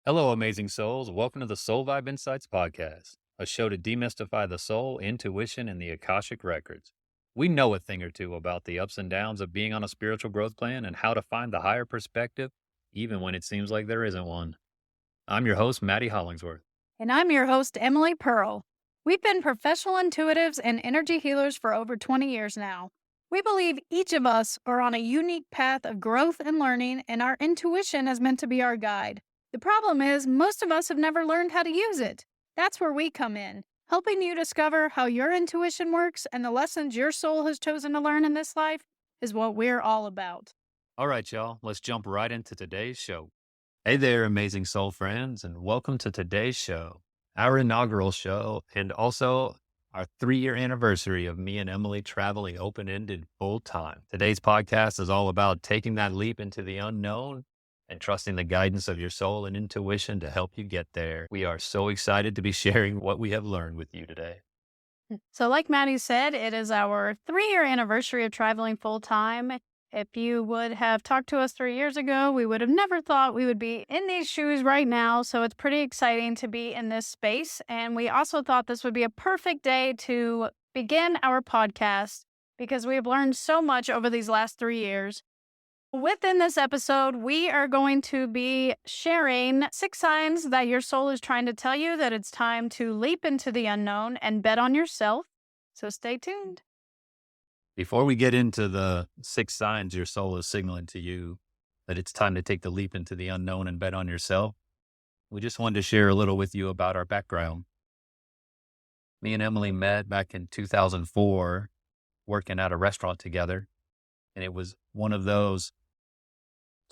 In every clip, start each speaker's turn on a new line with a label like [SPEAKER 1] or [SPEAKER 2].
[SPEAKER 1] Hello, amazing souls. Welcome to the Soul Vibe Insights Podcast, a show to demystify the soul, intuition, and the Akashic Records. We know a thing or two about the ups and downs of being on a spiritual growth plan and how to find the higher perspective, even when it seems like there isn't one. I'm your host, Matty Hollingsworth.
[SPEAKER 2] And I'm your host, Emily Pearl. We've been professional intuitives and energy healers for over 20 years now. We believe each of us are on a unique path of growth and learning, and our intuition is meant to be our guide. The problem is, most of us have never learned how to use it. That's where we come in, helping you discover how your intuition works and the lessons your soul has chosen to learn in this life is what we're all about.
[SPEAKER 1] All right, y'all, let's jump right into today's show. Hey there, amazing soul friends, and welcome to today's show, our inaugural show, and also our 3-year anniversary of me and Emily traveling open-ended full time. Today's podcast is all about taking that leap into the unknown and trusting the guidance of your soul and intuition to help you get there. We are so excited to be sharing what we have learned with you today.
[SPEAKER 2] So, like Maddie said, it is our 3-year anniversary of traveling full time. If you would have talked to us 3 years ago, we would have never thought we would be in these shoes right now. So, it's pretty exciting to be in this space. And we also thought this would be a perfect day to begin our podcast because we have learned so much over these last 3 years. Within this episode, we are going to be sharing 6 signs that your soul is trying to tell you that it's time to leap into the unknown and bet on yourself. So stay tuned.
[SPEAKER 1] Before we get into the 6 signs your soul is signaling to you that it's time to take the leap into the unknown and bet on yourself, we just wanted to share a little with you about our background. Me and Emily met back in 2004, working at a restaurant together. And it was one of those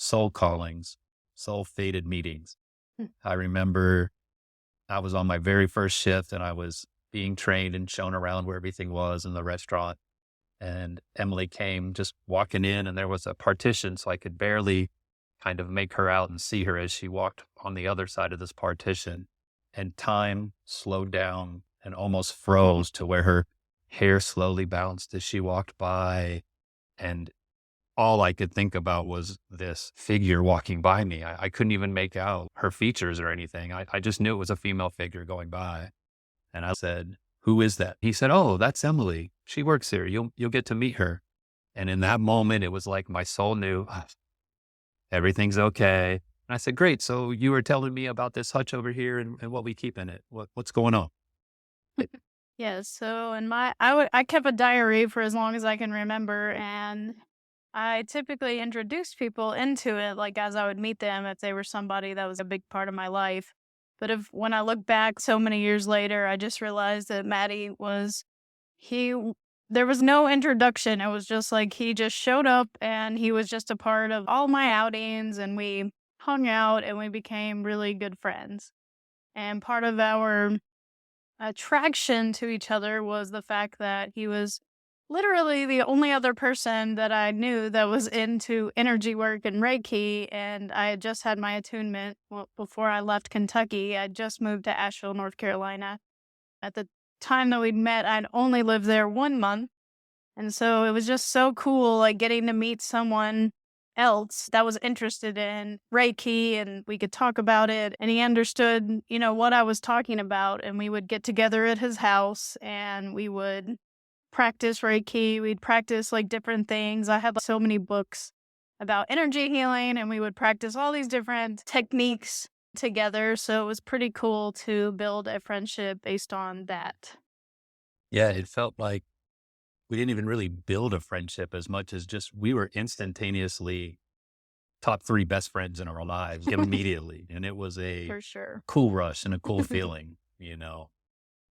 [SPEAKER 1] soul callings, soul fated meetings. I remember I was on my very first shift and I was being trained and shown around where everything was in the restaurant. And Emily came just walking in and there was a partition, so I could barely kind of make her out and see her as she walked on the other side of this partition. And time slowed down and almost froze to where her hair slowly bounced as she walked by. And all I could think about was this figure walking by me. I couldn't even make out her features or anything. I just knew it was a female figure going by. And I said, "Who is that?" He said, "Oh, that's Emily. She works here. You'll get to meet her." And in that moment, it was like my soul knew everything's okay. And I said, "Great. So you were telling me about this hutch over here and what we keep in it. What's going on?"
[SPEAKER 2] Yeah, so in I kept a diary for as long as I can remember, and I typically introduced people into it, like as I would meet them, if they were somebody that was a big part of my life. But if when I look back so many years later, I just realized that Matty was he. There was no introduction. It was just like he just showed up, and he was just a part of all my outings, and we hung out, and we became really good friends. And part of our attraction to each other was the fact that he was literally the only other person that I knew that was into energy work and Reiki. And I had just had my attunement before I left Kentucky. I just moved to Asheville, North Carolina. At the time that we'd met, I'd only lived there 1 month. And so it was just so cool, like getting to meet someone else that was interested in Reiki, and we could talk about it, and he understood, what I was talking about, and we would get together at his house and we would practice Reiki. We'd practice like different things. I had like, so many books about energy healing, and we would practice all these different techniques together. So it was pretty cool to build a friendship based on that.
[SPEAKER 1] Yeah, it felt like we didn't even really build a friendship as much as just we were instantaneously top 3 best friends in our lives immediately. And it was a
[SPEAKER 2] For sure.
[SPEAKER 1] cool rush and a cool feeling.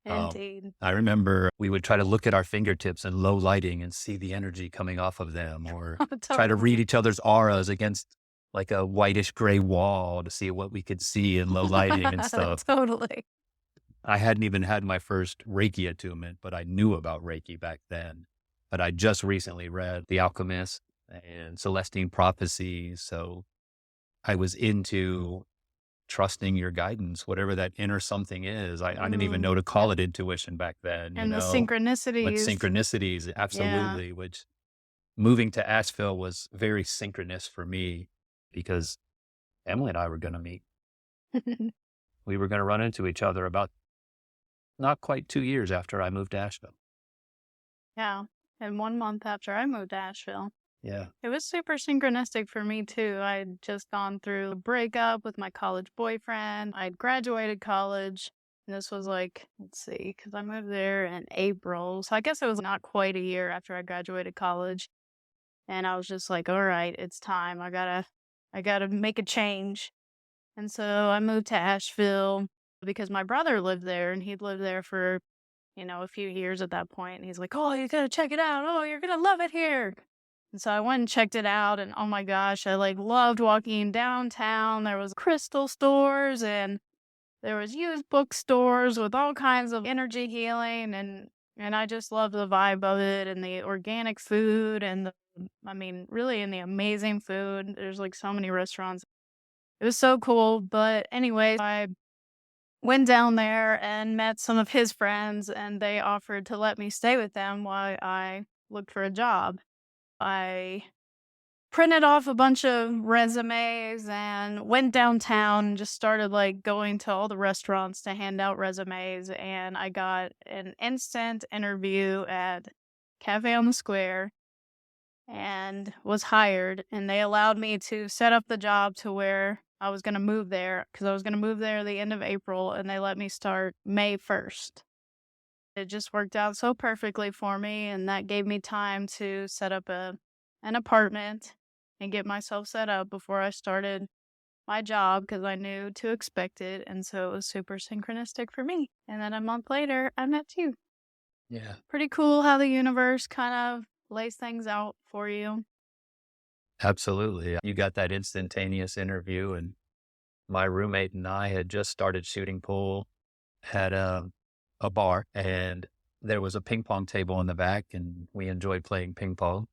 [SPEAKER 2] Indeed.
[SPEAKER 1] I remember we would try to look at our fingertips in low lighting and see the energy coming off of them, or try to read each other's auras against like a whitish gray wall to see what we could see in low lighting and stuff.
[SPEAKER 2] Totally.
[SPEAKER 1] I hadn't even had my first Reiki attunement, but I knew about Reiki back then. But I just recently read The Alchemist and Celestine Prophecies. So I was into trusting your guidance, whatever that inner something is. I didn't even know to call it intuition back then,
[SPEAKER 2] And the
[SPEAKER 1] But
[SPEAKER 2] synchronicities.
[SPEAKER 1] synchronicities, absolutely, which moving to Asheville was very synchronous for me because Emily and I were going to meet. We were going to run into each other about not quite 2 years after I moved to Asheville.
[SPEAKER 2] Yeah. And 1 month after I moved to Asheville.
[SPEAKER 1] Yeah.
[SPEAKER 2] It was super synchronistic for me too. I'd just gone through a breakup with my college boyfriend. I'd graduated college. And this was like, let's see, because I moved there in April. So I guess it was not quite a year after I graduated college. And I was just like, all right, it's time. I gotta make a change. And so I moved to Asheville because my brother lived there and he'd lived there for, a few years at that point. And he's like, oh, you gotta check it out. Oh, you're gonna love it here. And so I went and checked it out, and oh my gosh, I like loved walking downtown. There was crystal stores and there was used bookstores with all kinds of energy healing, and I just loved the vibe of it and the organic food and really in the amazing food. There's like so many restaurants. It was so cool. But anyways, I went down there and met some of his friends, and they offered to let me stay with them while I looked for a job. I printed off a bunch of resumes and went downtown and just started like going to all the restaurants to hand out resumes. And I got an instant interview at Cafe on the Square and was hired. And they allowed me to set up the job to where I was going to move there because I was going to move there the end of April, and they let me start May 1st. It just worked out so perfectly for me, and that gave me time to set up an apartment and get myself set up before I started my job because I knew to expect it, and so it was super synchronistic for me. And then a month later, I met you.
[SPEAKER 1] Yeah.
[SPEAKER 2] Pretty cool how the universe kind of lays things out for you.
[SPEAKER 1] Absolutely. You got that instantaneous interview, and my roommate and I had just started shooting pool, had a bar, and there was a ping pong table in the back, and we enjoyed playing ping pong.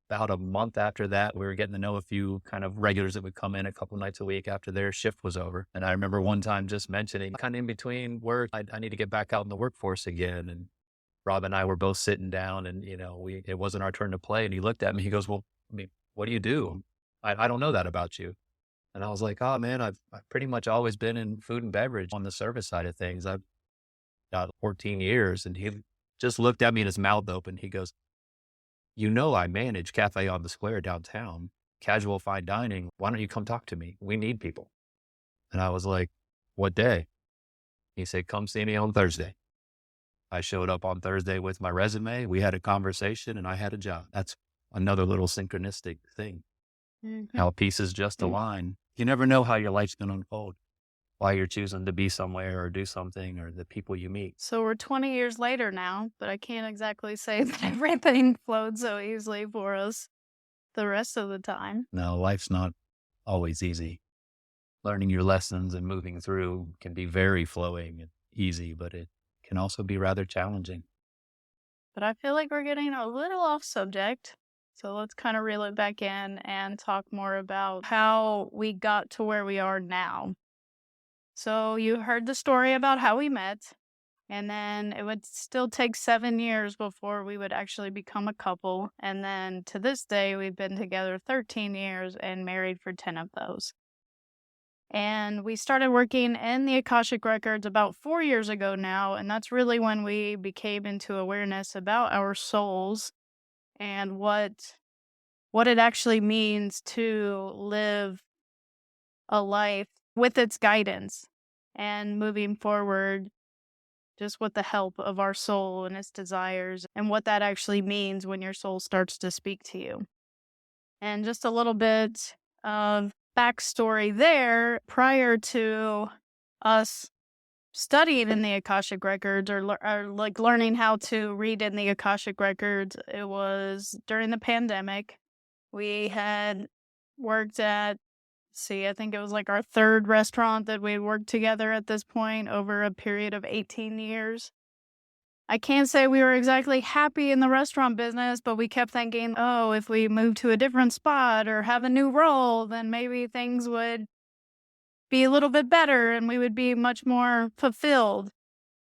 [SPEAKER 1] About a month after that, we were getting to know a few kind of regulars that would come in a couple nights a week after their shift was over. And I remember one time just mentioning, kind of in between work, I need to get back out in the workforce again. And Rob and I were both sitting down, and it wasn't our turn to play. And he looked at me, he goes, well, I mean, what do you do? I don't know that about you. And I was like, oh man, I've pretty much always been in food and beverage on the service side of things. I've got 14 years. And he just looked at me and his mouth open. He goes, I manage Cafe on the Square downtown, casual fine dining. Why don't you come talk to me? We need people. And I was like, what day? He said, come see me on Thursday. I showed up on Thursday with my resume. We had a conversation and I had a job. That's another little synchronistic thing,
[SPEAKER 2] Mhm.
[SPEAKER 1] how pieces just align. You never know how your life's going to unfold, why you're choosing to be somewhere or do something, or the people you meet.
[SPEAKER 2] So we're 20 years later now, but I can't exactly say that everything flowed so easily for us the rest of the time.
[SPEAKER 1] No, life's not always easy. Learning your lessons and moving through can be very flowing and easy, but it can also be rather challenging.
[SPEAKER 2] But I feel like we're getting a little off subject. So let's kind of reel it back in and talk more about how we got to where we are now. So you heard the story about how we met, and then it would still take 7 years before we would actually become a couple. And then to this day, we've been together 13 years and married for 10 of those. And we started working in the Akashic Records about 4 years ago now. And that's really when we became into awareness about our souls and what it actually means to live a life with its guidance and moving forward just with the help of our soul and its desires and what that actually means when your soul starts to speak to you. And just a little bit of backstory there prior to us studying in the Akashic Records or like learning how to read in the Akashic Records. It was during the pandemic. We had worked at, I think it was like our third restaurant that we worked together at this point over a period of 18 years. I can't say we were exactly happy in the restaurant business, but we kept thinking, oh, if we move to a different spot or have a new role, then maybe things would be a little bit better and we would be much more fulfilled.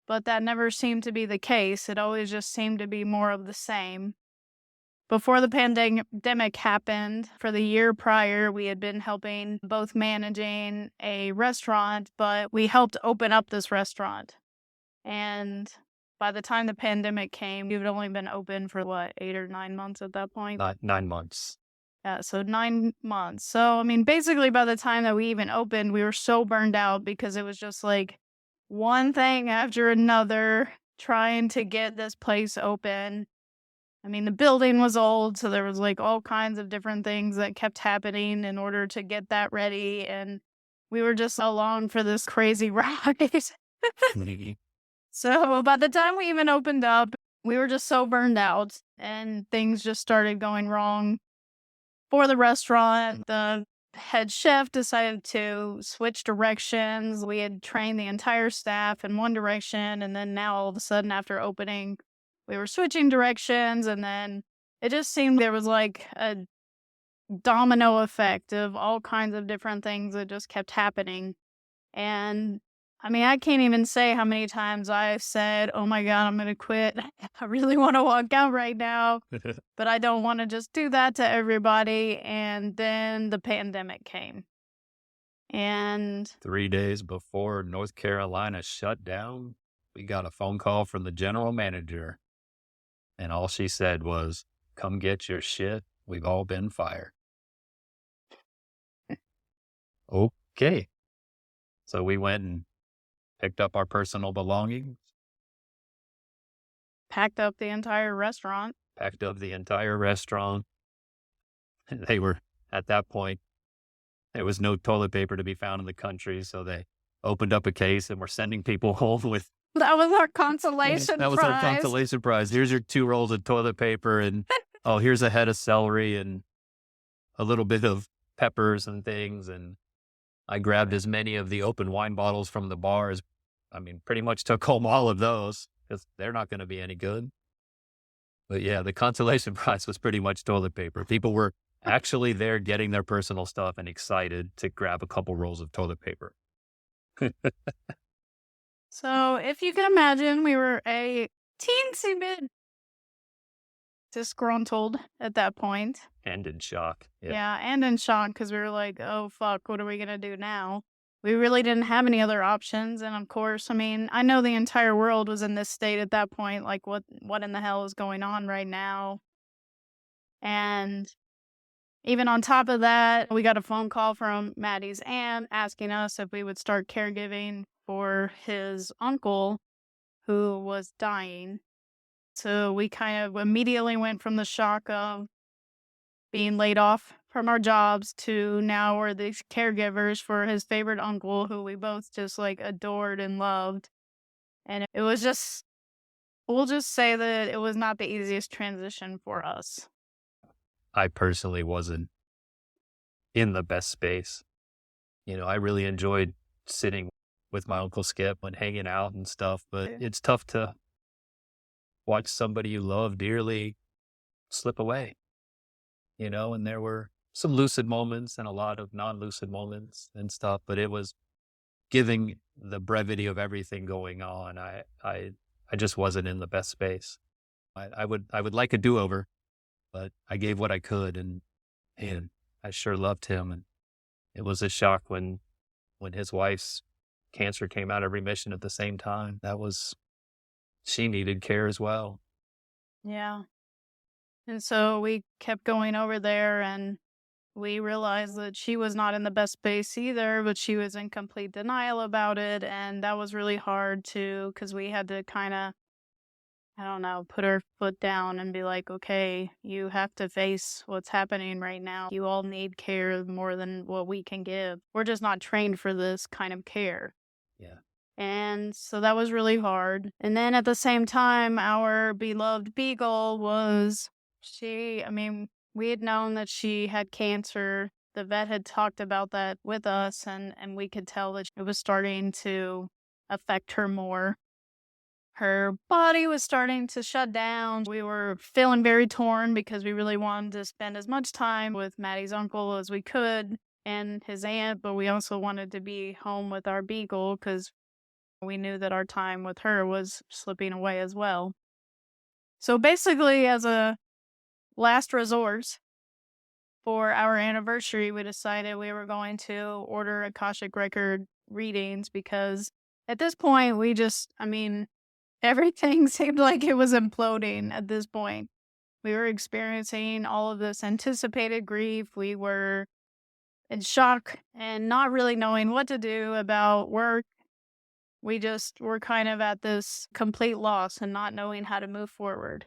[SPEAKER 2] But that never seemed to be the case. It always just seemed to be more of the same. before the pandemic happened, for the year prior, we had been helping both managing a restaurant, but we helped open up this restaurant. And by the time the pandemic came, we had only been open for what, 8 or 9 months at that point?
[SPEAKER 1] 9 months.
[SPEAKER 2] Yeah, so 9 months. So, I mean, basically by the time that we even opened, we were so burned out because it was just like one thing after another trying to get this place open. I mean, the building was old, so there was like all kinds of different things that kept happening in order to get that ready. And we were just along for this crazy ride. So by the time we even opened up, we were just so burned out and things just started going wrong for the restaurant. The head chef decided to switch directions. We had trained the entire staff in one direction, and then now all of a sudden, after opening, we were switching directions, and then it just seemed there was like a domino effect of all kinds of different things that just kept happening. And I mean, I can't even say how many times I've said, "Oh my God, I'm going to quit. I really want to walk out right now, but I don't want to just do that to everybody." And then the pandemic came. And
[SPEAKER 1] 3 days before North Carolina shut down, we got a phone call from the general manager. And all she said was, "Come get your shit. We've all been fired." Okay. So we went and picked up our personal belongings,
[SPEAKER 2] packed up the entire restaurant.
[SPEAKER 1] packed up the entire restaurant. They were, at that point, there was no toilet paper to be found in the country. So they opened up a case and were sending people home with.
[SPEAKER 2] That was our consolation
[SPEAKER 1] That was
[SPEAKER 2] prize.
[SPEAKER 1] our consolation prize. Here's your 2 rolls of toilet paper, and oh, here's a head of celery and a little bit of peppers and things. And I grabbed as many of the open wine bottles from the bars. I mean, pretty much took home all of those because they're not going to be any good. But yeah, the consolation prize was pretty much toilet paper. People were actually there getting their personal stuff and excited to grab a couple rolls of toilet paper.
[SPEAKER 2] So if you can imagine, we were a teensy bit disgruntled at that point.
[SPEAKER 1] And in shock.
[SPEAKER 2] Yeah, and in shock because we were like, "Oh, fuck, what are we going to do now?" We really didn't have any other options. And of course, I mean, I know the entire world was in this state at that point. Like, what in the hell is going on right now? And even on top of that, we got a phone call from Maddie's aunt asking us if we would start caregiving for his uncle who was dying. So we kind of immediately went from the shock of being laid off from our jobs to now we're the caregivers for his favorite uncle who we both just like adored and loved. And it was just, we'll just say that it was not the easiest transition for us.
[SPEAKER 1] I personally wasn't in the best space. You know, I really enjoyed sitting with my Uncle Skip and hanging out and stuff, but it's tough to watch somebody you love dearly slip away, you know, and there were some lucid moments and a lot of non-lucid moments and stuff, but it was giving the brevity of everything going on. I just wasn't in the best space. I would like a do-over, but I gave what I could, and I sure loved him. And it was a shock when his wife's cancer came out of remission at the same time. She needed care as well.
[SPEAKER 2] Yeah. And so we kept going over there and we realized that she was not in the best space either, but she was in complete denial about it. And that was really hard too, because we had to kind of, I don't know, put our foot down and be like, okay, you have to face what's happening right now. You all need care more than what we can give. We're just not trained for this kind of care.
[SPEAKER 1] Yeah.
[SPEAKER 2] And so that was really hard. And then at the same time, our beloved Beagle we had known that she had cancer. The vet had talked about that with us, and we could tell that it was starting to affect her more. Her body was starting to shut down. We were feeling very torn because we really wanted to spend as much time with Maddie's uncle as we could and his aunt, but we also wanted to be home with our Beagle because we knew that our time with her was slipping away as well. So basically, as a last resort, for our anniversary, we decided we were going to order Akashic Record readings because at this point, everything seemed like it was imploding at this point. We were experiencing all of this anticipated grief. We were in shock and not really knowing what to do about work. We just were kind of at this complete loss and not knowing how to move forward.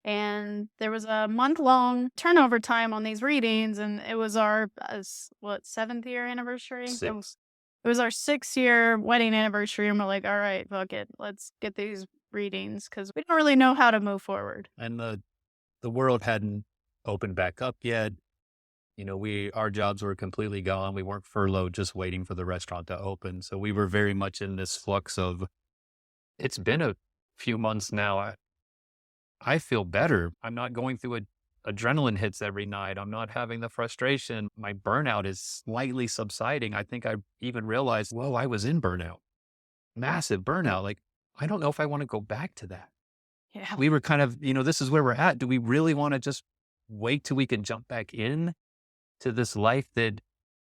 [SPEAKER 2] And there was a month-long turnover time on these readings, and it was our, 7th year anniversary? It was our 6-year wedding anniversary, and we're like, "All right, fuck it. Let's get these readings because we don't really know how to move forward."
[SPEAKER 1] And the world hadn't opened back up yet. Our jobs were completely gone. We weren't furloughed, just waiting for the restaurant to open. So we were very much in this flux of, it's been a few months now. I feel better. I'm not going through adrenaline hits every night. I'm not having the frustration. My burnout is slightly subsiding. I think I even realized, whoa, I was in burnout, massive burnout. Like, I don't know if I want to go back to that.
[SPEAKER 2] Yeah.
[SPEAKER 1] We were kind of, this is where we're at. Do we really want to just wait till we can jump back in to this life that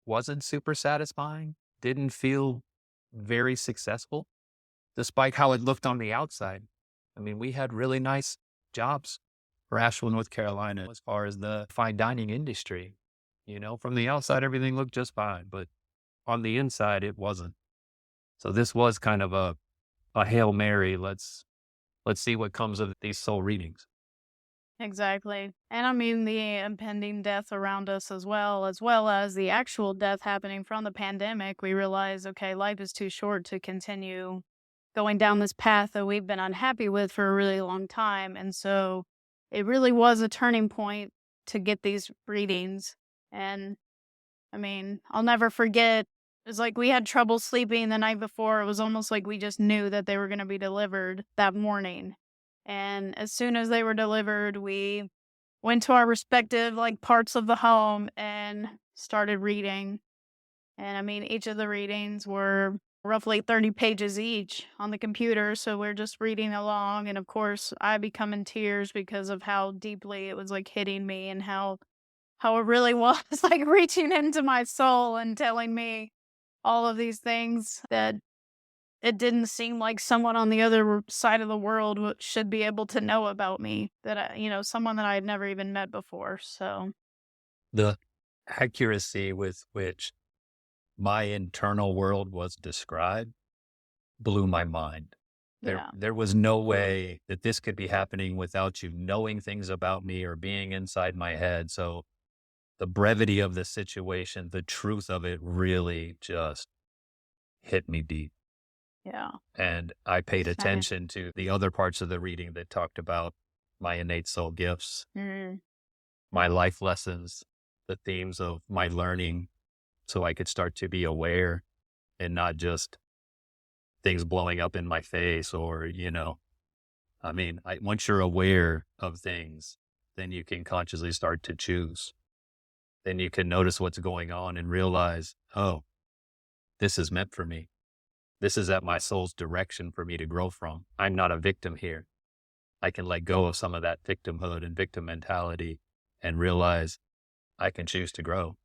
[SPEAKER 1] wasn't super satisfying, didn't feel very successful, despite how it looked on the outside? I mean, we had really nice jobs for Asheville, North Carolina, as far as the fine dining industry. From the outside, everything looked just fine, but on the inside, it wasn't. So this was kind of a Hail Mary. Let's see what comes of these soul readings.
[SPEAKER 2] Exactly. And the impending death around us as well as the actual death happening from the pandemic, we realize, okay, life is too short to continue going down this path that we've been unhappy with for a really long time. And so it really was a turning point to get these readings. And I'll never forget, it's like we had trouble sleeping the night before. It was almost like we just knew that they were going to be delivered that morning. And as soon as they were delivered, we went to our respective parts of the home and started reading. And each of the readings were roughly 30 pages each on the computer. So we're just reading along. And of course, I become in tears because of how deeply it was hitting me and how it really was reaching into my soul and telling me all of these things that it didn't seem like someone on the other side of the world should be able to know about me, someone that I had never even met before. So
[SPEAKER 1] The accuracy with which my internal world was described blew my mind.
[SPEAKER 2] yeah,
[SPEAKER 1] There was no way that this could be happening without you knowing things about me or being inside my head. So the brevity of the situation, the truth of it really just hit me deep.
[SPEAKER 2] yeah,
[SPEAKER 1] And I paid
[SPEAKER 2] same.
[SPEAKER 1] attention to the other parts of the reading that talked about my innate soul gifts,
[SPEAKER 2] Mm,
[SPEAKER 1] my life lessons, the themes of my learning, so I could start to be aware and not just things blowing up in my face or, once you're aware of things, then you can consciously start to choose. Then you can notice what's going on and realize, oh, this is meant for me. This is at my soul's direction for me to grow from. I'm not a victim here. I can let go of some of that victimhood and victim mentality and realize I can choose to grow.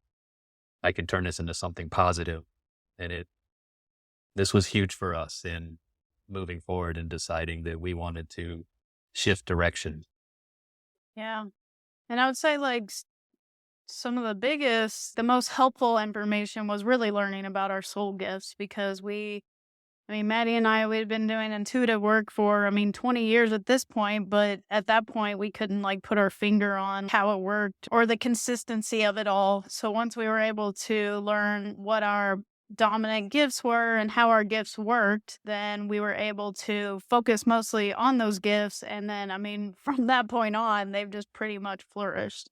[SPEAKER 1] I can turn this into something positive. And this was huge for us in moving forward and deciding that we wanted to shift direction.
[SPEAKER 2] yeah. And I would say some of the most helpful information was really learning about our soul gifts because Maddie and I, we'd been doing intuitive work for, 20 years at this point, but at that point we couldn't put our finger on how it worked or the consistency of it all. So once we were able to learn what our dominant gifts were and how our gifts worked, then we were able to focus mostly on those gifts. And then, from that point on, they've just pretty much flourished.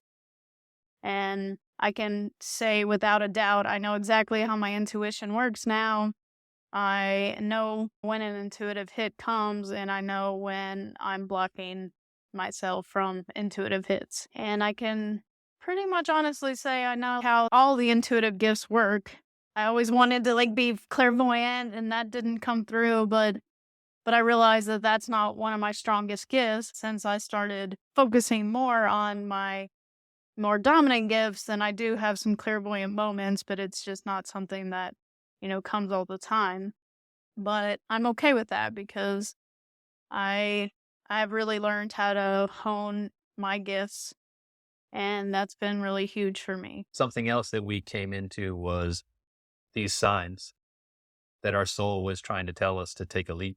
[SPEAKER 2] And I can say without a doubt, I know exactly how my intuition works now. I know when an intuitive hit comes, and I know when I'm blocking myself from intuitive hits. And I can pretty much honestly say I know how all the intuitive gifts work. I always wanted to be clairvoyant, and that didn't come through, but But I realized that that's not one of my strongest gifts since I started focusing more on my more dominant gifts. And I do have some clairvoyant moments, but it's just not something that, comes all the time. But I'm okay with that because I I've really learned how to hone my gifts, and that's been really huge for me.
[SPEAKER 1] Something else that we came into was these signs that our soul was trying to tell us to take a leap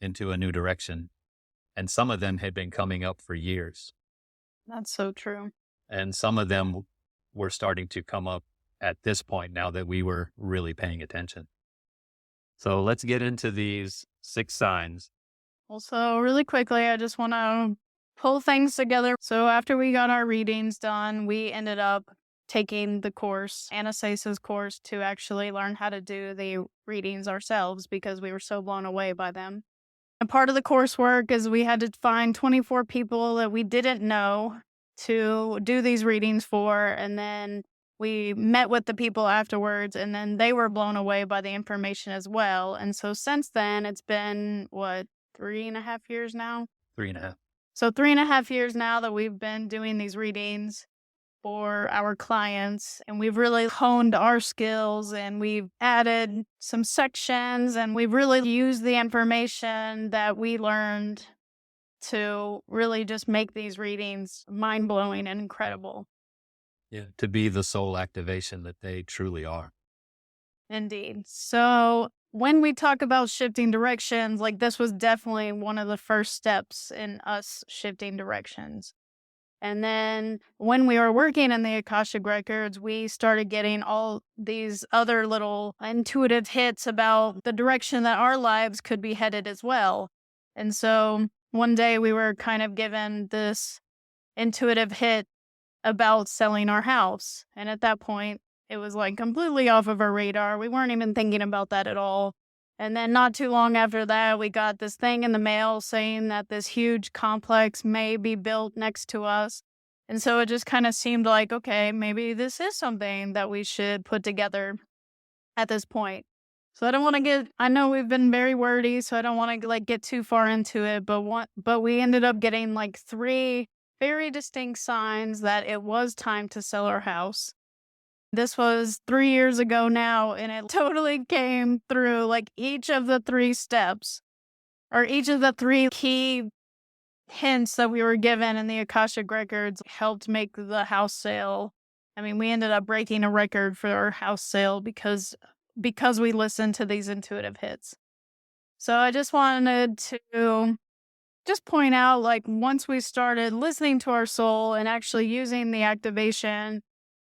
[SPEAKER 1] into a new direction. And some of them had been coming up for years.
[SPEAKER 2] That's so true.
[SPEAKER 1] And some of them were starting to come up at this point now that we were really paying attention. So let's get into these 6 signs.
[SPEAKER 2] Also, really quickly, I just want to pull things together. So after we got our readings done, we ended up taking the course, Anastasia's course, to actually learn how to do the readings ourselves because we were so blown away by them. And part of the coursework is we had to find 24 people that we didn't know to do these readings for. And then we met with the people afterwards, and then they were blown away by the information as well. And so since then, it's been, 3.5 years now?
[SPEAKER 1] 3.5.
[SPEAKER 2] So 3.5 years now that we've been doing these readings for our clients, and we've really honed our skills, and we've added some sections, and we've really used the information that we learned to really just make these readings mind-blowing and incredible.
[SPEAKER 1] Yeah. To be the soul activation that they truly are.
[SPEAKER 2] Indeed. So when we talk about shifting directions, like this was definitely one of the first steps in us shifting directions. And then when we were working in the Akashic Records, we started getting all these other little intuitive hits about the direction that our lives could be headed as well. And so one day we were kind of given this intuitive hit about selling our house. And at that point, it was like completely off of our radar. We weren't even thinking about that at all. And then not too long after that, we got this thing in the mail saying that this huge complex may be built next to us. And so it just kind of seemed like, okay, maybe this is something that we should put together at this point. So I know we've been very wordy, so I don't want to get too far into it, but we ended up getting 3 very distinct signs that it was time to sell our house. This was 3 years ago now, and it totally came through. Each of the 3 steps, or each of the 3 key hints that we were given in the Akashic Records helped make the house sale. I mean, we ended up breaking a record for our house sale because we listened to these intuitive hits. So I just wanted to just point out, once we started listening to our soul and actually using the activation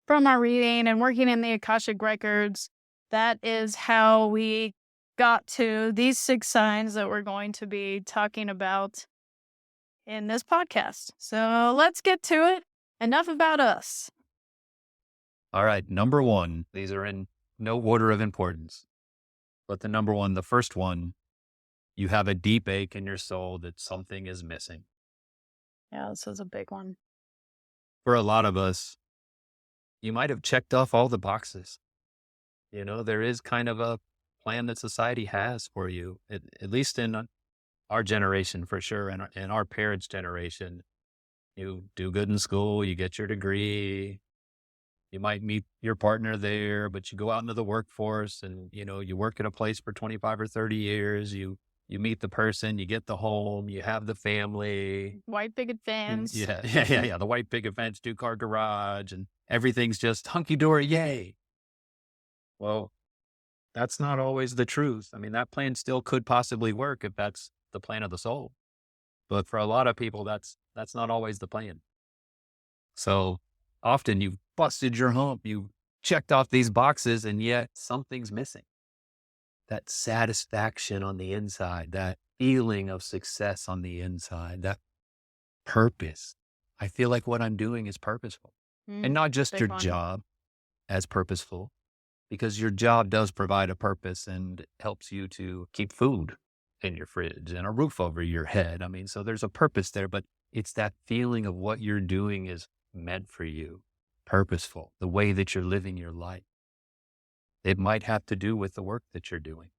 [SPEAKER 2] from our reading and working in the Akashic Records, that is how we got to these 6 signs that we're going to be talking about in this podcast. So let's get to it. Enough about us.
[SPEAKER 1] All right. Number 1, these are in no order of importance, but the first one, you have a deep ache in your soul that something is missing.
[SPEAKER 2] Yeah, this is a big one.
[SPEAKER 1] For a lot of us, you might have checked off all the boxes. There is kind of a plan that society has for you, at least in our generation, for sure. And in our parents' generation, you do good in school, you get your degree, you might meet your partner there, but you go out into the workforce and, you work at a place for 25 or 30 years. You meet the person, you get the home, you have the family.
[SPEAKER 2] White picket fence.
[SPEAKER 1] Yeah. The white picket fence, 2-car garage, and everything's just hunky-dory, yay. Well, that's not always the truth. I mean, that plan still could possibly work if that's the plan of the soul. But for a lot of people, that's not always the plan. So often you've busted your hump, you checked off these boxes, and yet something's missing. That satisfaction on the inside, that feeling of success on the inside, that purpose. I feel like what I'm doing is purposeful. And not just your job as purposeful, because your job does provide a purpose and helps you to keep food in your fridge and a roof over your head. I mean, so there's a purpose there, but it's that feeling of what you're doing is meant for you, purposeful, the way that you're living your life. It might have to do with the work that you're doing.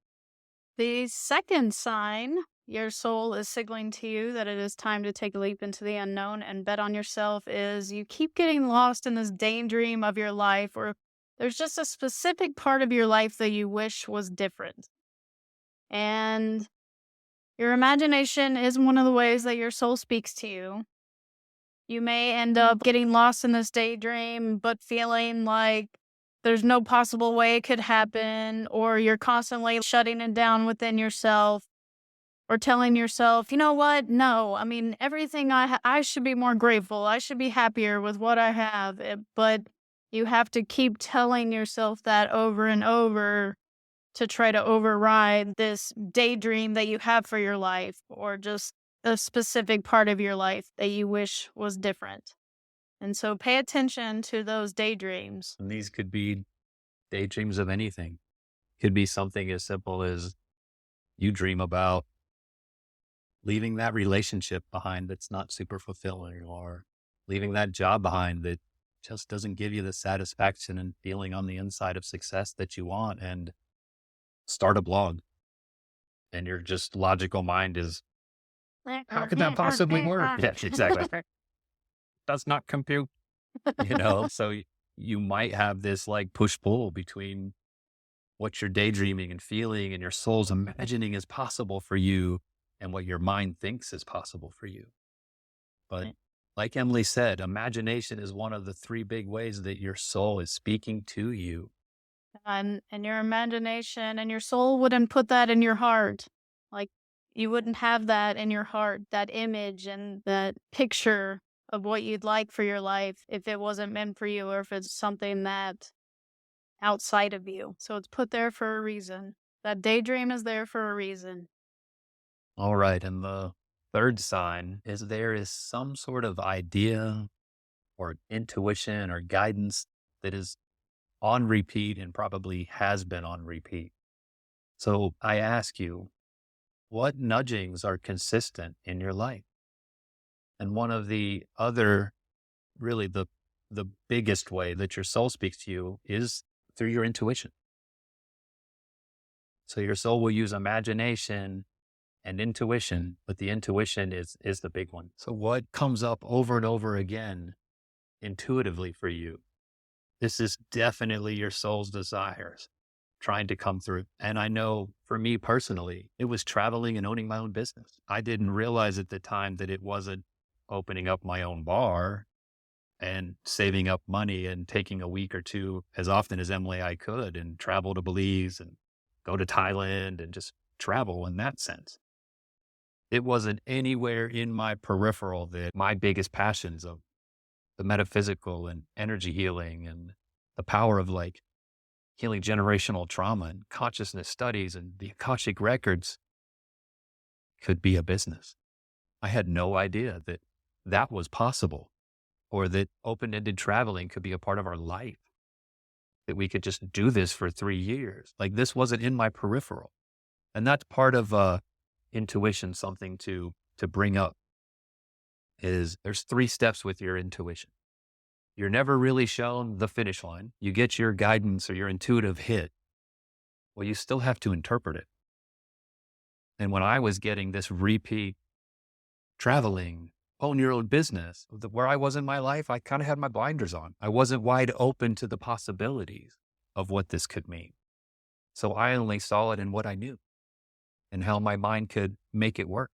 [SPEAKER 2] The second sign your soul is signaling to you that it is time to take a leap into the unknown and bet on yourself is you keep getting lost in this daydream of your life, or there's just a specific part of your life that you wish was different. And your imagination is one of the ways that your soul speaks to you. You may end up getting lost in this daydream, but feeling like there's no possible way it could happen, or you're constantly shutting it down within yourself, or telling yourself, you know what? No, I mean, everything I should be more grateful. I should be happier with what I have. But you have to keep telling yourself that over and over to try to override this daydream that you have for your life, or just a specific part of your life that you wish was different. And so pay attention to those daydreams.
[SPEAKER 1] And these could be daydreams of anything. Could be something as simple as you dream about leaving that relationship behind that's not super fulfilling, or leaving that job behind that just doesn't give you the satisfaction and feeling on the inside of success that you want, and start a blog. And your just logical mind is, how could that possibly work? Yeah, exactly. Does not compute, So you might have this like push pull between what you're daydreaming and feeling and your soul's imagining is possible for you and what your mind thinks is possible for you. But like Emily said, imagination is one of the three big ways that your soul is speaking to you.
[SPEAKER 2] And your imagination and your soul wouldn't put that in your heart. Like, you wouldn't have that in your heart, that image and that picture of what you'd like for your life, if it wasn't meant for you, or if it's something that outside of you. So it's put there for a reason. That daydream is there for a reason.
[SPEAKER 1] All right. And the third sign is there is some sort of idea or intuition or guidance that is on repeat and probably has been on repeat. So I ask you, what nudgings are consistent in your life? And one of the other, really the biggest way that your soul speaks to you is through your intuition. So your soul will use imagination and intuition, but the intuition is the big one. So what comes up over and over again intuitively for you? This is definitely your soul's desires trying to come through. And I know for me personally, it was traveling and owning my own business. I didn't realize at the time that it wasn't opening up my own bar and saving up money and taking a week or two as often as Emily I could and travel to Belize and go to Thailand and just travel in that sense. It wasn't anywhere in my peripheral that my biggest passions of the metaphysical and energy healing and the power of like healing generational trauma and consciousness studies and the Akashic Records could be a business. I had no idea that that was possible, or that open-ended traveling could be a part of our life, that we could just do this for 3 years. Like, this wasn't in my peripheral. And that's part of intuition, something to bring up is there's 3 steps with your intuition. You're never really shown the finish line. You get your guidance or your intuitive hit. Well, you still have to interpret it. And when I was getting this repeat traveling, own your own business, where I was in my life, I kind of had my blinders on. I wasn't wide open to the possibilities of what this could mean. So I only saw it in what I knew and how my mind could make it work.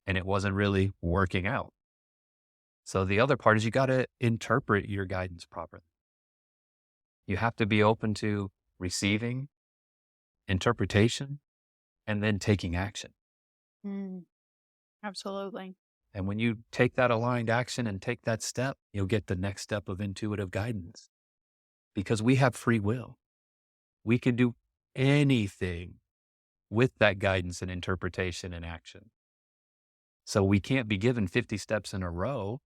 [SPEAKER 1] And it wasn't really working out. So the other part is you got to interpret your guidance properly. You have to be open to receiving, interpretation, and then taking action.
[SPEAKER 2] Absolutely.
[SPEAKER 1] And when you take that aligned action and take that step, you'll get the next step of intuitive guidance, because we have free will. We can do anything with that guidance and interpretation and action. So we can't be given 50 steps in a row,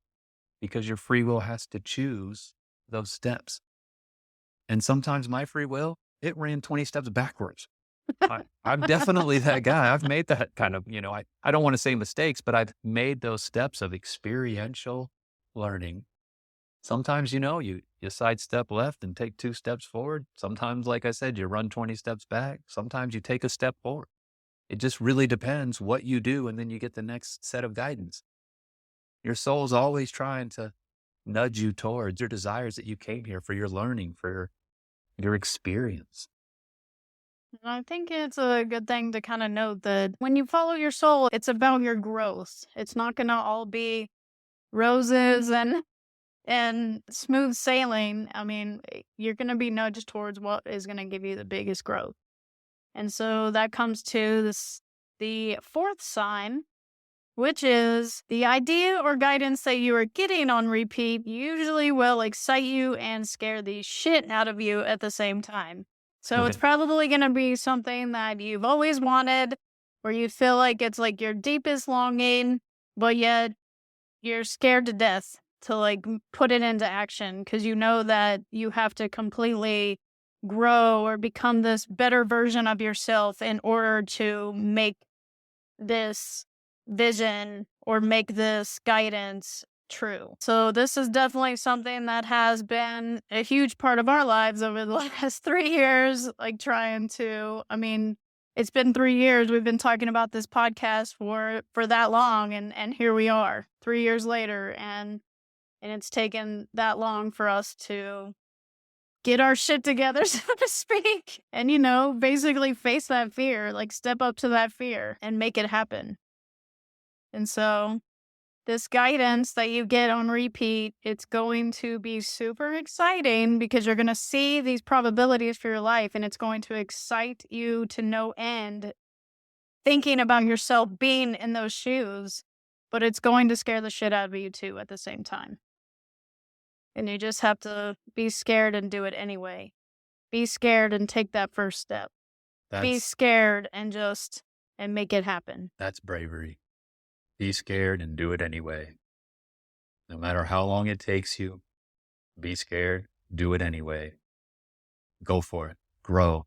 [SPEAKER 1] because your free will has to choose those steps. And sometimes my free will, it ran 20 steps backwards. I'm definitely that guy. I've made that kind of, I don't want to say mistakes, but I've made those steps of experiential learning. Sometimes, you sidestep left and take 2 steps forward. Sometimes, like I said, you run 20 steps back. Sometimes you take a step forward. It just really depends what you do, and then you get the next set of guidance. Your soul's always trying to nudge you towards your desires that you came here for, your learning, for your experience.
[SPEAKER 2] I think it's a good thing to kind of note that when you follow your soul, it's about your growth. It's not going to all be roses and smooth sailing. I mean, you're going to be nudged towards what is going to give you the biggest growth. And so that comes to the fourth sign, which is the idea or guidance that you are getting on repeat usually will excite you and scare the shit out of you at the same time. So it's
[SPEAKER 1] Okay.
[SPEAKER 2] probably going to be something that you've always wanted, where you feel like it's like your deepest longing, but yet you're scared to death to put it into action because you know that you have to completely grow or become this better version of yourself in order to make this vision or make this guidance true. So this is definitely something that has been a huge part of our lives over the last 3 years, I mean, it's been 3 years. We've been talking about this podcast for that long, and here we are 3 years later, and it's taken that long for us to get our shit together, so to speak, and basically face that fear, like step up to that fear and make it happen. And so this guidance that you get on repeat, it's going to be super exciting because you're going to see these probabilities for your life, and it's going to excite you to no end thinking about yourself being in those shoes, but it's going to scare the shit out of you too at the same time. And you just have to be scared and do it anyway. Be scared and take that first step. Be
[SPEAKER 1] That's
[SPEAKER 2] scared and make it happen.
[SPEAKER 1] that's bravery. Be scared and do it anyway. No matter how long it takes you, be scared, do it anyway. Go for it. Grow.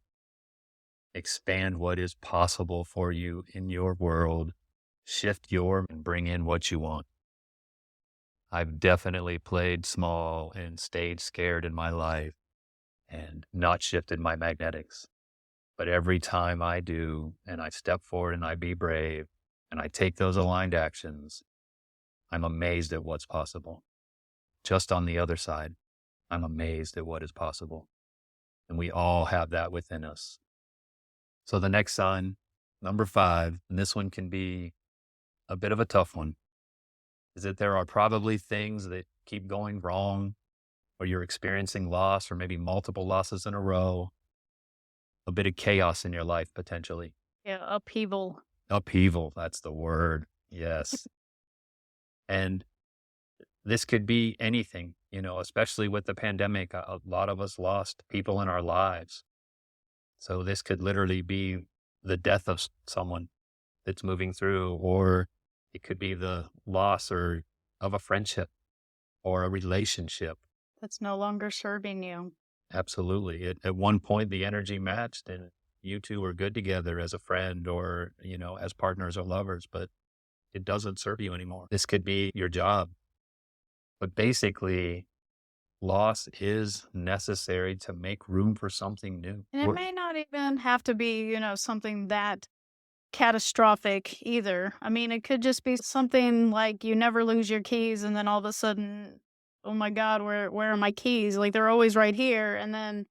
[SPEAKER 1] Expand what is possible for you in your world. Shift and bring in what you want. I've definitely played small and stayed scared in my life and not shifted my magnetics. But every time I do, and I step forward and I be brave, and I take those aligned actions, I'm amazed at what's possible. Just on the other side, I'm amazed at what is possible. And we all have that within us. So the next sign, number 5, and this one can be a bit of a tough one, is that there are probably things that keep going wrong, or you're experiencing loss, or maybe multiple losses in a row, a bit of chaos in your life potentially.
[SPEAKER 2] Yeah, upheaval.
[SPEAKER 1] Upheaval, that's the word. Yes. And this could be anything, especially with the pandemic. A lot of us lost people in our lives. So this could literally be the death of someone that's moving through, or it could be the loss of a friendship or a relationship.
[SPEAKER 2] That's no longer serving you.
[SPEAKER 1] Absolutely. At one point, the energy matched and you two were good together as a friend or, as partners or lovers, but it doesn't serve you anymore. This could be your job. But basically, loss is necessary to make room for something new.
[SPEAKER 2] And it may not even have to be, something that catastrophic either. I mean, it could just be something like you never lose your keys and then all of a sudden, oh my God, where are my keys? Like they're always right here. And then,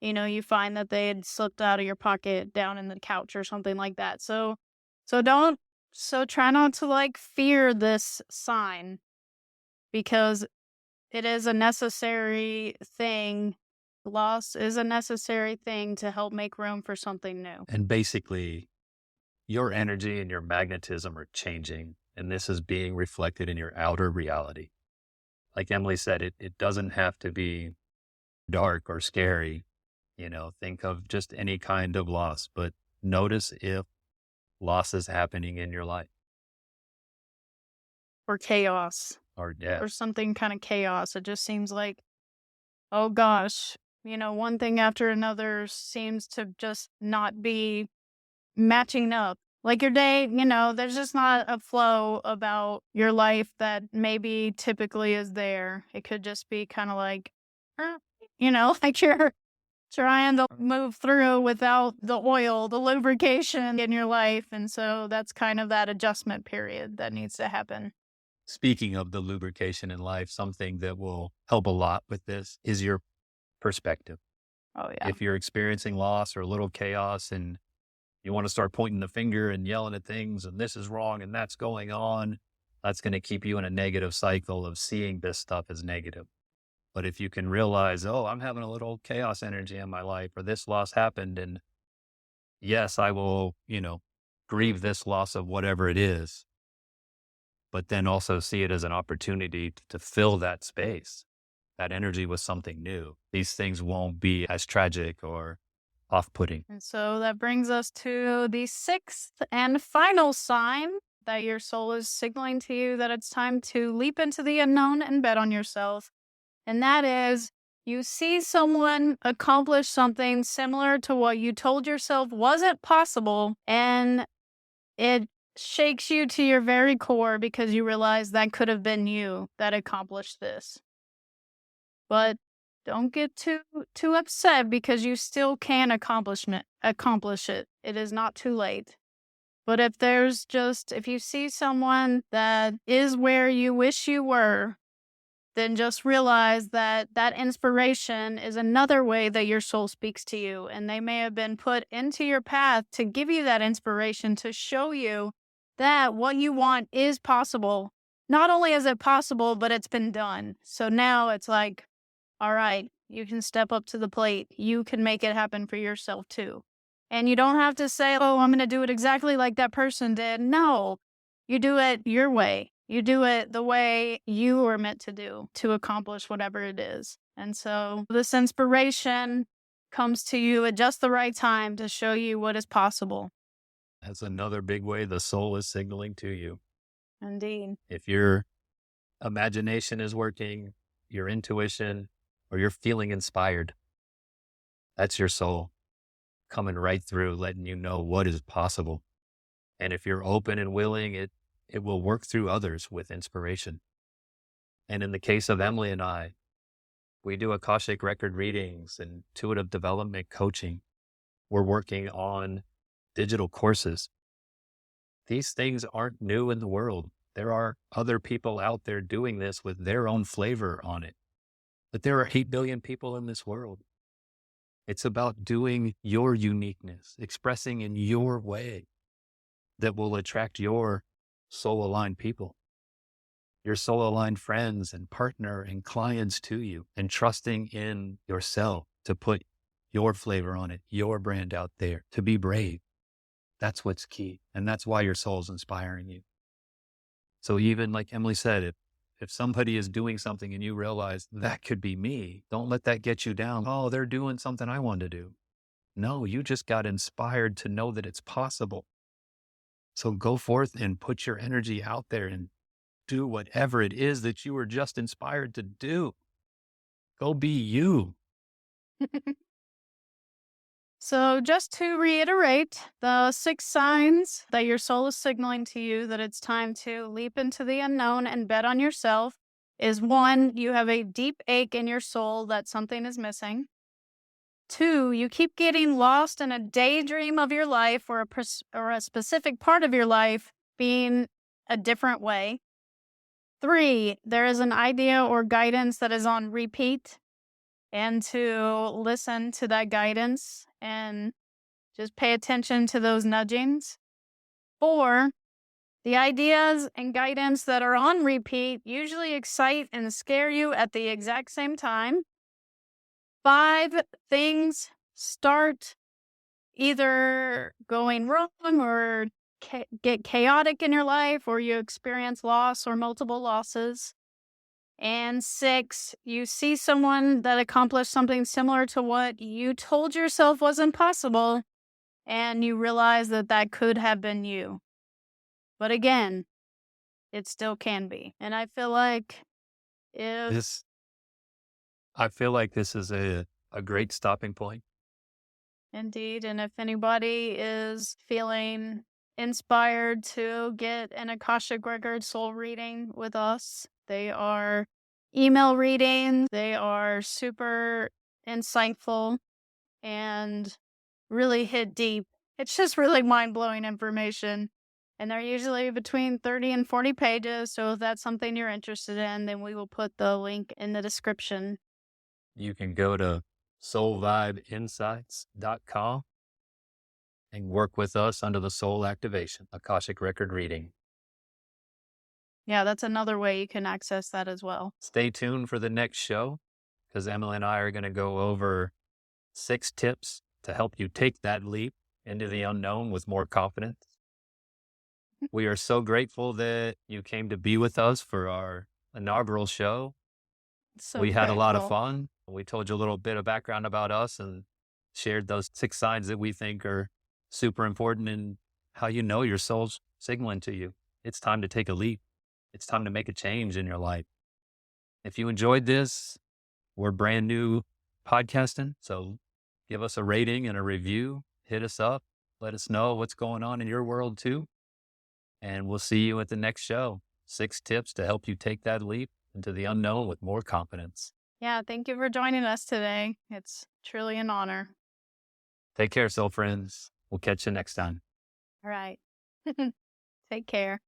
[SPEAKER 2] you find that they had slipped out of your pocket down in the couch or something like that. So try not to fear this sign because it is a necessary thing. Loss is a necessary thing to help make room for something new.
[SPEAKER 1] And basically, your energy and your magnetism are changing, and this is being reflected in your outer reality. Like Emily said, it doesn't have to be dark or scary. Think of just any kind of loss, but notice if loss is happening in your life.
[SPEAKER 2] Or chaos.
[SPEAKER 1] Or death.
[SPEAKER 2] Or something kind of chaos. It just seems like, oh gosh, one thing after another seems to just not be matching up. Like your day, there's just not a flow about your life that maybe typically is there. It could just be kind of like, like trying to move through without the oil, the lubrication in your life. And so that's kind of that adjustment period that needs to happen.
[SPEAKER 1] Speaking of the lubrication in life, something that will help a lot with this is your perspective.
[SPEAKER 2] Oh, yeah.
[SPEAKER 1] If you're experiencing loss or a little chaos and you want to start pointing the finger and yelling at things and this is wrong and that's going on, that's going to keep you in a negative cycle of seeing this stuff as negative. But if you can realize, oh, I'm having a little chaos energy in my life, or this loss happened, and yes, I will, grieve this loss of whatever it is, but then also see it as an opportunity to fill that space, that energy with something new. These things won't be as tragic or off putting.
[SPEAKER 2] And so that brings us to the sixth and final sign that your soul is signaling to you that it's time to leap into the unknown and bet on yourself. And that is, you see someone accomplish something similar to what you told yourself wasn't possible, and it shakes you to your very core because you realize that could have been you that accomplished this. But don't get too upset because you still can accomplish it. It is not too late. But if you see someone that is where you wish you were, then just realize that that inspiration is another way that your soul speaks to you. And they may have been put into your path to give you that inspiration, to show you that what you want is possible. Not only is it possible, but it's been done. So now it's like, all right, you can step up to the plate. You can make it happen for yourself too. And you don't have to say, oh, I'm going to do it exactly like that person did. No, you do it your way. You do it the way you were meant to do to accomplish whatever it is. And so this inspiration comes to you at just the right time to show you what is possible.
[SPEAKER 1] That's another big way the soul is signaling to you.
[SPEAKER 2] Indeed.
[SPEAKER 1] If your imagination is working, your intuition, or you're feeling inspired, that's your soul coming right through, letting you know what is possible. And if you're open and willing, it will work through others with inspiration. And in the case of Emily and I, we do Akashic Record readings and intuitive development coaching. We're working on digital courses. These things aren't new in the world. There are other people out there doing this with their own flavor on it. But there are 8 billion people in this world. It's about doing your uniqueness, expressing in your way that will attract your soul-aligned people, your soul-aligned friends and partner and clients to you, and trusting in yourself to put your flavor on it, your brand out there, to be brave. That's what's key. And that's why your soul's inspiring you. So even like Emily said, if somebody is doing something and you realize that could be me, don't let that get you down. Oh, they're doing something I want to do. No, you just got inspired to know that it's possible. So go forth and put your energy out there and do whatever it is that you were just inspired to do. Go be you.
[SPEAKER 2] So, just to reiterate, the 6 signs that your soul is signaling to you that it's time to leap into the unknown and bet on yourself is 1, you have a deep ache in your soul that something is missing. 2, you keep getting lost in a daydream of your life or a specific part of your life being a different way. 3, there is an idea or guidance that is on repeat, and to listen to that guidance and just pay attention to those nudgings. 4, the ideas and guidance that are on repeat usually excite and scare you at the exact same time. 5, things start either going wrong or get chaotic in your life, or you experience loss or multiple losses. And 6, you see someone that accomplished something similar to what you told yourself was impossible, and you realize that that could have been you. But again, it still can be. And I feel like if
[SPEAKER 1] This is a great stopping point.
[SPEAKER 2] indeed, and if anybody is feeling inspired to get an Akashic Record soul reading with us, they are email readings. They are super insightful. and really hit deep. It's just really mind blowing information. And they're usually between 30 and 40 pages. So if that's something you're interested in, then we will put the link in the description.
[SPEAKER 1] You can go to soulvibeinsights.com and work with us under the Soul Activation, Akashic Record reading.
[SPEAKER 2] Yeah, that's another way you can access that as well.
[SPEAKER 1] Stay tuned for the next show because Emily and I are going to go over 6 tips to help you take that leap into the unknown with more confidence. We are so grateful that you came to be with us for our inaugural show.
[SPEAKER 2] So
[SPEAKER 1] We had a lot of
[SPEAKER 2] grateful.
[SPEAKER 1] fun. We told you a little bit of background about us and shared those 6 signs that we think are super important in how you know your soul's signaling to you. It's time to take a leap. It's time to make a change in your life. If you enjoyed this, we're brand new podcasting, so give us a rating and a review. Hit us up. Let us know what's going on in your world too. And we'll see you at the next show. 6 tips to help you take that leap into the unknown with more confidence.
[SPEAKER 2] Yeah, thank you for joining us today. It's truly an honor.
[SPEAKER 1] Take care, soul friends. We'll catch you next time.
[SPEAKER 2] All right. Take care.